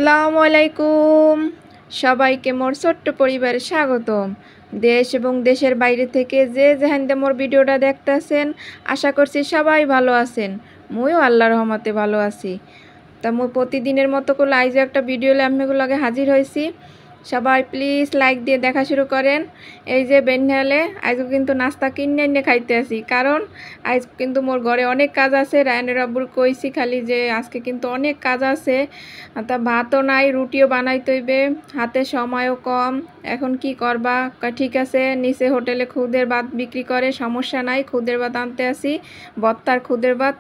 আসসালামু আলাইকুম সবাইকে মোর ছোট্ট পরিবারে স্বাগতম। দেশ এবং দেশের বাইরে থেকে যে যেখানে মোর ভিডিওটা দেখতেছেন আশা করছি সবাই ভালো আছেন। মুইও আল্লাহর রহমতে ভালো আছি। তা মুই প্রতিদিনের মতো করে আজ একটা ভিডিও আপনাদের হাজির হয়েছি। সবাই প্লিজ লাইক দিয়ে দেখা শুরু করেন। এই যে বেনহালে আজকে কিন্তু নাস্তা কিনে এনে খাইতে আসি, কারণ আজ কিন্তু মোর ঘরে অনেক কাজ আছে। রায়নের আব্বুর কইছি খালি যে আজকে কিন্তু অনেক কাজ আছে, তা ভাতও নাই, রুটিও বানাইতে হইবে, হাতে সময়ও কম। এখন কি করবা? ঠিক আছে, নিচে হোটেলে খুদের ভাত বিক্রি করে, সমস্যা নাই, খুদের ভাত আনতে আসি। বত্তার খুদের ভাত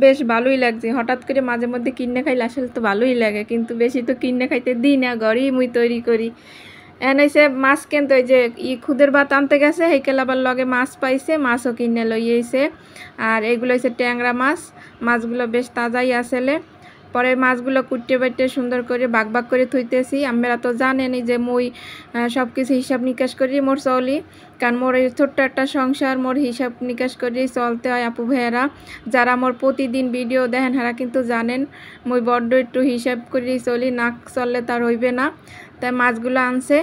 বেশ ভালোই লাগছে। হঠাৎ করে মাঝে মধ্যে কিনে খাইলে আসলে তো ভালোই লাগে, কিন্তু বেশি তো কিনে খাইতে দিই না, ঘরেই মুই তৈরি করি। এখন হয়েছে মাছ কিনতে, ওই যে খুদের ভাত আনতে গেছে, হেকেল আবার লগে মাছ পাইছে, মাছও কিনে লইয়েছে। আর এগুলো হচ্ছে ট্যাংরা মাছ, মাছগুলো বেশ তাজাই আসলে। পরে মাছগুলো কুটে বাটে সুন্দর করে ভাগ ভাগ করে থইতেছি। আমরা তো জানেনই যে মুই সব কিছু হিসাব নিকাশ করি মোর চলি, কারণ মোর এই ছোট্ট একটা সংসার, মোর হিসাব নিকাশ করেই চলতে হয়। আপু ভাইয়েরা যারা মোর প্রতিদিন ভিডিও দেখেন হারা কিন্তু জানেন মুই বড্ড একটু হিসাব করেই চলি, না চললে তার হইবে না। তাই মাছগুলো আনছে,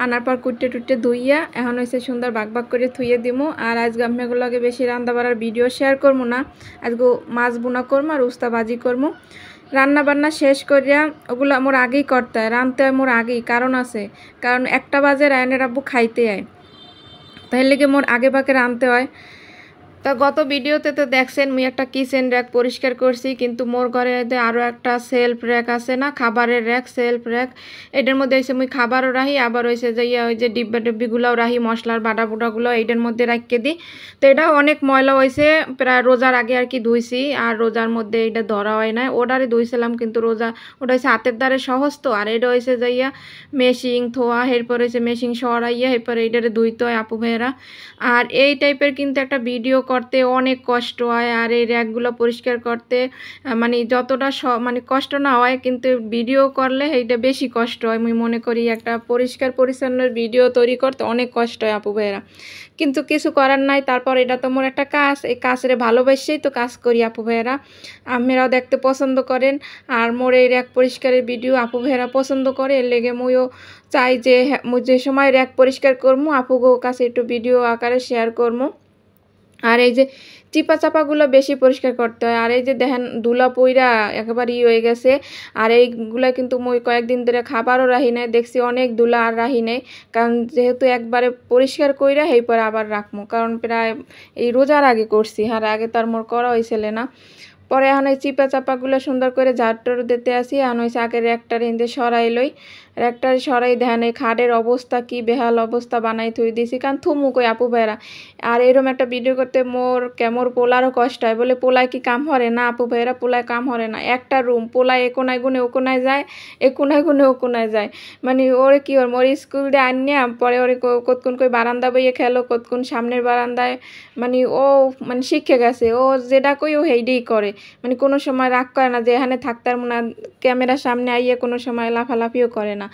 আনার পর কুটে টুটে ধুইয়া এখন হয়েছে সুন্দর ভাগ ভাগ করে থুইয়ে দিমু। আর আজকে আমি এগুলোকে বেশি রান্না বাড়ার ভিডিও শেয়ার করবো না, আজকে মাছ বোনা করবো আর উস্তা ভাজি করবো। রান্না বান্না শেষ করিয়া ওগুলো মোর আগেই করতে হয়, রাঁধতে হয় মোর আগেই, কারণ আছে, কারণ 1টা বাজে রায়নের আব্বু খাইতে হয়, তাই লেগে মোর আগে ভাগে রাঁধতে হয়। তা গত ভিডিওতে তো দেখছেন মুই একটা কিচেন র্যাক পরিষ্কার করছি, কিন্তু মোর ঘরে আরও একটা সেলফ র্যাক আছে না, খাবারের র্যাক, সেলফ র্যাক। এটার মধ্যে হয়েছে মুই খাবারও রাখি, আবার হয়েছে যে ওই যে ডিব্বা ডিব্বিগুলোও রাখি, মশলার বাটা বুটাগুলো এইটার মধ্যে রাখিয়ে দিই। তো এটাও অনেক ময়লা হয়েছে, প্রায় রোজার আগে আর কি ধুইছি, আর রোজার মধ্যে এটা ধরা হয় না, ওটারে ধুইছিলাম, কিন্তু রোজা ওটা হয়েছে হাতের দ্বারে সহজ তো। আর এটা হয়েছে যাইয়া মেশিং থোয়া, এরপর হয়েছে মেশিং সরাইয়া, এরপর এইটারে ধুইতে হয় আপু ভাইয়েরা। আর এই টাইপের কিন্তু একটা ভিডিও করতে অনেক কষ্ট হয়, আর এই র্যাকগুলো পরিষ্কার করতে মানে যতটা মানে কষ্ট না হয়, কিন্তু ভিডিও করলে এইটা বেশি কষ্ট হয়। আমি মনে করি একটা পরিষ্কার পরিচ্ছন্ন ভিডিও তৈরি করতে অনেক কষ্ট হয় আপু ভাইয়েরা, কিন্তু কিছু করার নাই। তারপর এটা তো মোর একটা কাজ, এই কাজের ভালোবাসেই তো কাজ করি আপু ভাইয়েরা, আপনারাও দেখতে পছন্দ করেন। আর মোর এই র্যাক পরিষ্কারের ভিডিও আপু ভাইয়েরা পছন্দ করে, এর লেগে মুইও চাই যে মুই যে সময় র্যাক পরিষ্কার করবো আপুগো কাছে একটু ভিডিও আকারে শেয়ার করবো। আর এই যে চিপা চাপাগুলো বেশি পরিষ্কার করতে হয়। আর এই যে দেখেন ধুলা পইরা একেবারে হয়ে গেছে, আর এইগুলা কিন্তু মুই কয়েকদিন ধরে খাবারও রাহি নাই, দেখছি অনেক ধুলা আর রাহি নেই, কারণ যেহেতু একবারে পরিষ্কার কইরা এই পরে আবার রাখবো, কারণ প্রায় এই রোজার আগে করছি, আর আগে তার মোর করা হয়েছিল না। পরে এখন এই চিপা চাপাগুলো সুন্দর করে ঝাড়টাড়ু দিতে আসি। এখন হয়েছে আগে র্যাকটার হিন্দে সরাই লই, র্যাকটার সরাই ধ্যান এই খাটের অবস্থা কি বেহাল অবস্থা বানাই থুই দিছি, কারণ থুমু কই আপু ভাইরা। আর এরকম একটা ভিডিও করতে মোর পোলারও কষ্ট হয়, বলে পোলায় কি কাম হরে না আপু ভাইরা, পোলায় কাম হরে না। একটা রুম পোলায় এ কোনায় গুনে ও কোনায় যায়, এ কোনায় গুনে ও কোনায় যায়, মানে ওরে কি ওর মোর স্কুল দিয়ে আনিয়া পরে ওরে কতক্ষণ কই বারান্দা বইয়ে খেলো, কতক্ষণ সামনের বারান্দায়, মানে ও মানে শিখে গেছে, ও যেটা কই ও হেইডেই করে, মানে কোনো সময় রাগ করে না যে এখানে থাকতাম না, ক্যামেরার সামনে আইয়ে কোনো সময় লাফালাফিও করে না।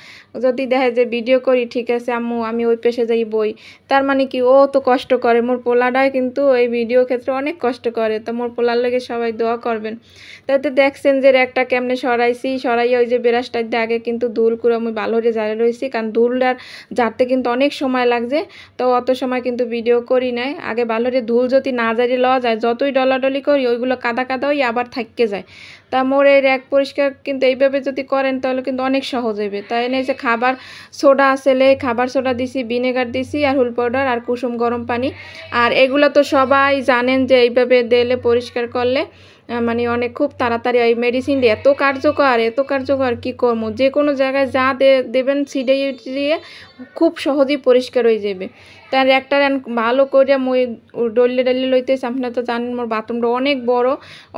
যদি দেখে যে ভিডিও করি, ঠিক আছে আম্মু আমি ওই পেশে যাই বই, তার মানে কি ও তো কষ্ট করে। মোর পোলাটাই কিন্তু এই ভিডিও ক্ষেত্রে অনেক কষ্ট করে, তো মোর পোলার লেগে সবাই দোয়া করবেন। তাতে দেখছেন যে একটা কেমনে সরাইছি, সরাইয়া ওই যে বেরাসটার দিয়ে আগে কিন্তু ধুল করে আমি ভালো করে ঝাড়ে রয়েছি, কারণ ধুলটার ঝাড়তে কিন্তু অনেক সময় লাগছে, তো অত সময় কিন্তু ভিডিও করি নাই। আগে ভালো করে ধুল যদি না ঝাড়িয়ে লওয়া যায়, যতই ডলাডলি করি ওইগুলো কাদা কাদা হয়ে আবার থাকতে যায়। তা মোর এই র্যাক পরিষ্কার কিন্তু এইভাবে যদি করেন তাহলে কিন্তু অনেক সহজ হইবে। তাই এনে যে খাবার সোডা আসলে খাবার সোডা দিছি, ভিনেগার দিছি, আর হুল পাউডার, আর কুসুম গরম পানি। আর এগুলো তো সবাই জানেন যে এইভাবে দিলে পরিষ্কার করলে মানে অনেক খুব তাড়াতাড়ি এই মেডিসিন দিয়ে এত কার্যকর কি করবো, যে কোনো জায়গায় যা দেবেন ছিটিয়ে দিয়ে খুব সহজেই পরিষ্কার হয়ে যাবে। তার একটা ভালো করে মুই ডলে ডলে লইতেছি। আপনারা তো জানেন মোর বাথরুমটা অনেক বড়,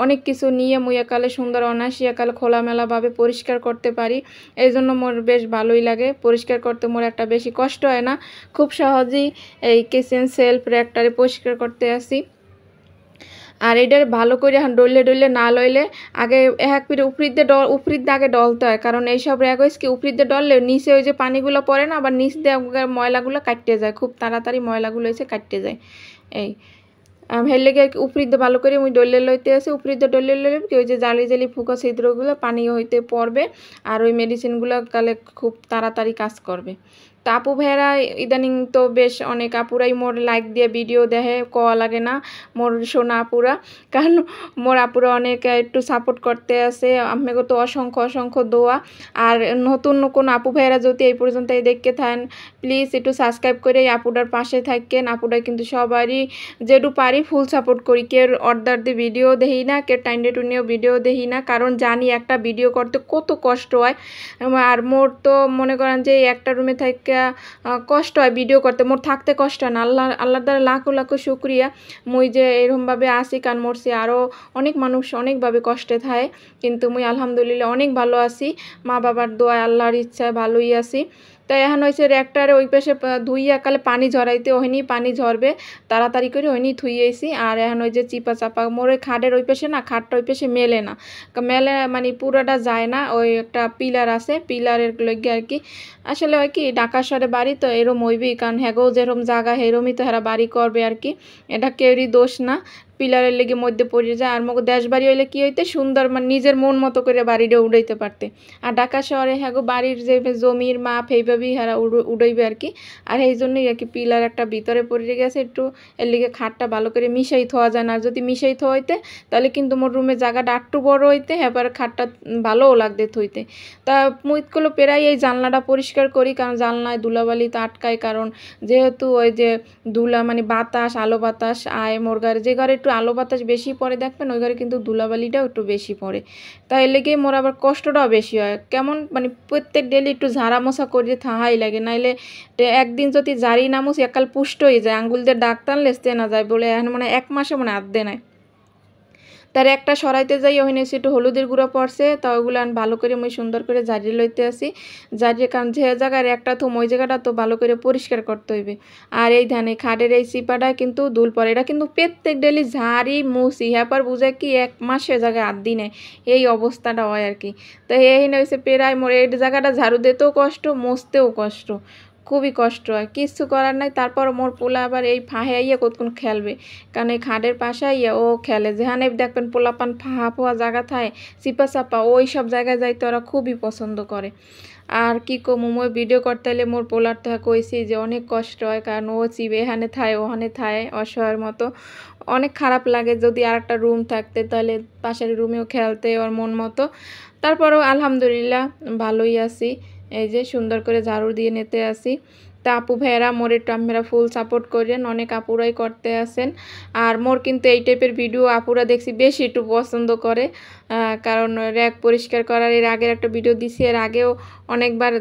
অনেক কিছু নিয়ে মুই একালে সুন্দর অনায়াসে একালে খোলামেলাভাবে পরিষ্কার করতে পারি, এই জন্য মোর বেশ ভালোই লাগে পরিষ্কার করতে, মোর একটা বেশি কষ্ট হয় না, খুব সহজেই এই কিচেন সেলফ র্যাকটারে পরিষ্কার করতে আসি। আর এটার ভালো করে ডললে ডললে না লইলে আগে এক পিঠে উপরির দিয়ে আগে ডলতে হয়, কারণ এইসব র্যাক হয়েছে কি উপরির দিয়ে ডললে নিচে ওই যে পানিগুলো পড়ে না, আবার নিচ দিয়ে ময়লাগুলো কাটতে যায়, খুব তাড়াতাড়ি ময়লাগুলো এসে কাটতে যায়। এই হের লেগে উপরিতে ভালো করে মুই ডলে লইতে আসি উপরিতে ডলে লইলে কি ওই যে জালি জালি ফুকা ছিদ্রগুলো পানি হইতে পড়বে আর ওই মেডিসিনগুলো কালে খুব তাড়াতাড়ি কাজ করবে। তা আপু ভাইয়েরা ইদানিং তো বেশ অনেক আপুরাই মোর লাইক দিয়ে ভিডিও দেখে কওয়া লাগে না মোর সোনা আপুরা, কারণ মোর আপুরা অনেক একটু সাপোর্ট করতে আছে আপনাকে তো অসংখ্য অসংখ্য দোয়া। আর নতুন কোনো আপু ভাইয়েরা যদি এই পর্যন্ত দেখতে থাকেন প্লিজ একটু সাবস্ক্রাইব করে এই আপুটার পাশে থাকেন। আপুটা কিন্তু সবারই যেটু পারি ফুল সাপোর্ট করি, কে অর্ডার দিয়ে ভিডিও দেখি না, কে টাইমে টুনিও ভিডিও দেখি না, কারণ জানি একটা ভিডিও করতে কত কষ্ট হয়। আর মোর তো মনে করেন যে একটা রুমে থেকে কষ্ট হয় ভিডিও করতে, মোর থাকতে কষ্ট হয় না। আল্লাহর দ্বারা লাখো লাখো শুক্রিয়া মুই যে এরকমভাবে আসি, কারণ মোরছি আরও অনেক মানুষ অনেকভাবে কষ্টে থাকে, কিন্তু মুই আলহামদুলিল্লাহ অনেক ভালো আছি, মা বাবার দোয়ায় আল্লাহর ইচ্ছায় ভালোই আছি। তাই এখন হয়েছে র্যাকটারে ওই পাশে ধুইয়া কালে পানি ঝরাইতে হয়নি, পানি ঝরবে তাড়াতাড়ি করে হয়নি থুইয়েছি। আর এখন ওই যে চিপা চাপা মোর ওই খাটের ওই পাশে না, খাটটা ওই পাশে মেলে না, মেলে মানে পুরোটা যায় না, ওই একটা পিলার আছে পিলারের লগে আর কি। আসলে হয় কি ঢাকা শহরে বাড়ি তো এরম হইবেই, কারণ হ্যাগো যেরম জায়গা সেরমই তো হেরা বাড়ি করবে আর কি, এটা কেউরই দোষ না। পিলারের লেগে মধ্যে পড়ে যায়। আর মগো দেশ বাড়ি হইলে কি হইতে সুন্দর মানে নিজের মন মতো করে বাড়িটা উড়াইতে পারতে। আর ঢাকা শহরে হ্যাগো বাড়ির যে জমির মাপ এইভাবেই হারা উড়াইবে আর কি। আর এই জন্যই আর কি পিলার একটা ভিতরে পড়ে গেছে একটু, এর লিগে খাটটা ভালো করে মিশাই থোয়া যায় না। আর যদি মিশাই থোয়া হইতে তাহলে কিন্তু মোর রুমের জায়গাটা একটু বড় হইতে, এবার খাটটা ভালোও লাগতে থইতে। তা মুইতগুলো প্রায় এই জানলাটা পরিষ্কার করি, কারণ জানলায় ধুলাবালি তো আটকায়, কারণ যেহেতু ওই যে ধুলা মানে বাতাস আলো বাতাস আয় মোর ঘরে, যে ঘরে একটু আলো বাতাস বেশি পড়ে দেখবেন ওই ঘরে কিন্তু ধুলাবালিটাও একটু বেশি পড়ে, তাই লেগে মোর আবার কষ্টটাও বেশি হয়। কেমন মানে প্রত্যেক ডেলি একটু ঝাড়া মশা করে থাহাই লাগে, নাইলে একদিন যদি জারি নামুস একাল পুষ্ট হয়ে যায়, আঙ্গুল দিয়ে ডাক টানলে না যায় বলে এখন মানে 1 মাসে মানে আধে নাই। তার একটা সরাইতে যাই ওখানে একটু হলুদের গুঁড়া পড়ছে, তা ওগুলো ভালো করে মুই সুন্দর করে ঝাড়িয়ে লইতে আসি, ঝাড়িয়ে, কারণ যে জায়গার একটা থুম ওই জায়গাটা তো ভালো করে পরিষ্কার করতে হইবে। আর এই ধানে খাটের এই চিপাটা কিন্তু দুল পড়ে, এটা কিন্তু প্রত্যেক ডেলি ঝাড়ি মুছি, হ্যাপার বুঝে কি 1 মাসে জায়গায় 8 দিনে এই অবস্থাটা হয় আর কি। তো এই হয়েছে প্রায় মোর এই জায়গাটা ঝাড়ু দিতেও কষ্ট, মুছতেও কষ্ট, খুবই কষ্ট হয়, কিছু করার নাই। তারপর মোর পোলা আবার এই ফাহে আইয়া কতক্ষণ খেলবে, কারণ এই খাটের পাশে আইয়া ও খেলে, যেখানে দেখবেন পোলাপান ফাহা ফোয়া জায়গা থাকে চিপা চাপা ওই সব জায়গায় যাইতে ওরা খুবই পছন্দ করে। আর কি কমু মই ভিডিও করতে হলে মোর পোলার তো কইছি যে অনেক কষ্ট হয়, কারণ ও চিবে এখানে থায় ওখানে থায় অসহায়ের মতো, অনেক খারাপ লাগে। যদি আর একটা রুম থাকতে তাহলে পাশের রুমেও খেলতে ওর মন মতো। তারপরেও আলহামদুলিল্লাহ ভালোই আছি, এই যে সুন্দর করে ঝাড়ু দিয়ে নিতে আসি। তা আপু ভাইয়েরা মোর একটু আপনারা ফুল সাপোর্ট করেন, অনেক আপুরাই করতে আসেন। আর মোর কিন্তু এই টাইপের ভিডিও আপুরা দেখছি বেশি একটু পছন্দ করে, কারণ র্যাক পরিষ্কার করার এর আগের একটা ভিডিও দিছি, এর আগেও অনেকবার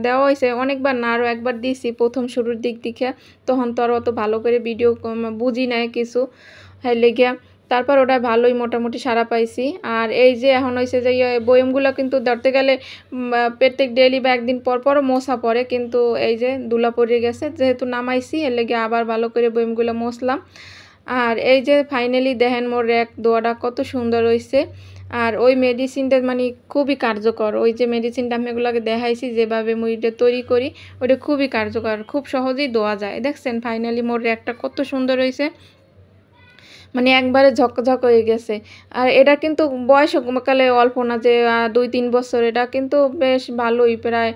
দেওয়া হয়েছে, অনেকবার না আরও একবার দিছি প্রথম শুরুর দিকে, তখন তো আর অত ভালো করে ভিডিও বুঝি নাই কিছু, হ্যাঁ লেগিয়া তারপর ওটা ভালোই মোটামুটি সারা পাইছি। আর এই যে এখন হয়েছে যে বয়মগুলো কিন্তু ধরতে গেলে প্রত্যেক ডেলি বা একদিন পর পরও মশা পড়ে, কিন্তু এই যে ধুলা পড়ে গেছে যেহেতু নামাইছি এর লেগে আবার ভালো করে বয়মগুলো মশলাম। আর এই যে ফাইনালি দেখেন মোর র্যাক দোয়াটা কত সুন্দর হয়েছে। আর ওই মেডিসিনটা মানে খুবই কার্যকর, ওই যে মেডিসিনটা আমি এগুলোকে দেখাইছি যেভাবে মুই এটা তৈরি করি ওইটা খুবই কার্যকর, খুব সহজেই দেওয়া যায়। দেখছেন ফাইনালি মোর র্যাকটা কত সুন্দর হয়েছে, মানে একবারে ঝকঝক হয়ে গেছে। আর এটা কিন্তু বয়স কালে অল্প না যে 2-3 বছর, এটা কিন্তু বেশ ভালোই, প্রায়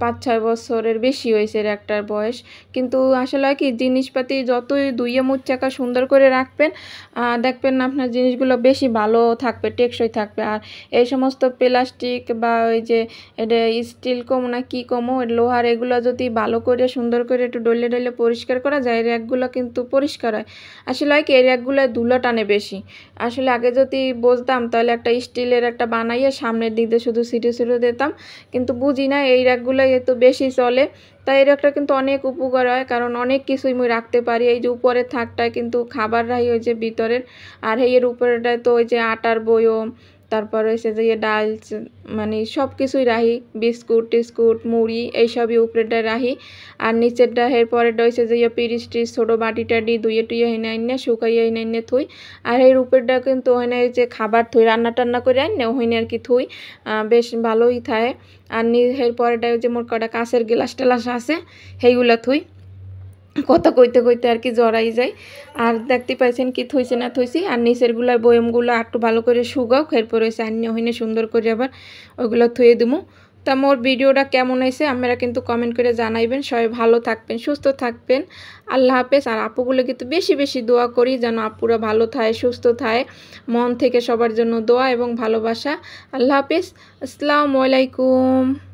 5-6 বছরের বেশি হয়েছে একটার বয়স। কিন্তু আসলে কি জিনিসপাতি যতই ধুইয়ে মুচ্চাকা সুন্দর করে রাখবেন দেখবেন না আপনার জিনিসগুলো বেশি ভালো থাকবে, টেকসই থাকবে। আর এই সমস্ত প্লাস্টিক বা ওই যে এটা স্টিল কম না কি কমো লোহার এগুলো যদি ভালো করে সুন্দর করে একটু ডলে ডলে পরিষ্কার করা যায় র্যাকগুলো কিন্তু পরিষ্কার হয়। আসলে কি এই র্যাকগুলো ধুলো টানে বেশি, আসলে আগে যদি বুঝতাম তাহলে একটা স্টিলের একটা বানাইয়ে সামনের দিক দিয়ে শুধু সিটে সিটে দিতাম, কিন্তু বুঝি না এই র্যাকগুলো এত বেশি চলে। তাই এই র্যাকটা কিন্তু অনেক উপকার হয়, কারণ অনেক কিছুই মুই রাখতে পারি। এই যে উপরের থাকটায় কিন্তু খাবার রাখি ওই যে ভিতরের, আর এর উপরেটায় তো ওই যে আটার বয়ম, তারপর হয়েছে যে ডাল মানে সব কিছুই রাখি, বিস্কুট টিস্কুট মুড়ি এইসবই উপরেটা রাখি। আর নিচেরটা এর পরেরটা হয়েছে যে পিরিচ টিরিচ ছোটো বাটি টাটি ধুয়ে টুয়ে হেনে আইনে শুকাইয়ে হেনে আইনে থুই। আর এর উপরটা কিন্তু ওখানে যে খাবার থুই রান্না টান্না করে আইনে ওখানে আর কি থুই, বেশ ভালোই থাকে। আর এর পরেরটা যে মোর কটা কাঁচের গ্লাস টেলাস আছে সেইগুলা থুই। কথা কইতে কইতে আর কি জড়াই যায়। আর দেখতে পাইছেন কি থইছে না থইছি, আর নিচেরগুলা বয়মগুলো একটু ভালো করে শুকাও, এরপর হয়েছে আন্য হইনে সুন্দর করে আবার ওইগুলো থুয়ে দেবো। তা মোর ভিডিওটা কেমন হয়েছে আপনারা কিন্তু কমেন্ট করে জানাইবেন। সবাই ভালো থাকবেন, সুস্থ থাকবেন। আল্লাহ হাফেজ। আর আপুগুলো কিন্তু বেশি বেশি দোয়া করি যেন আপুরা ভালো থাকে, সুস্থ থাকে। মন থেকে সবার জন্য দোয়া এবং ভালোবাসা। আল্লাহ হাফেজ। আসসালামু আলাইকুম।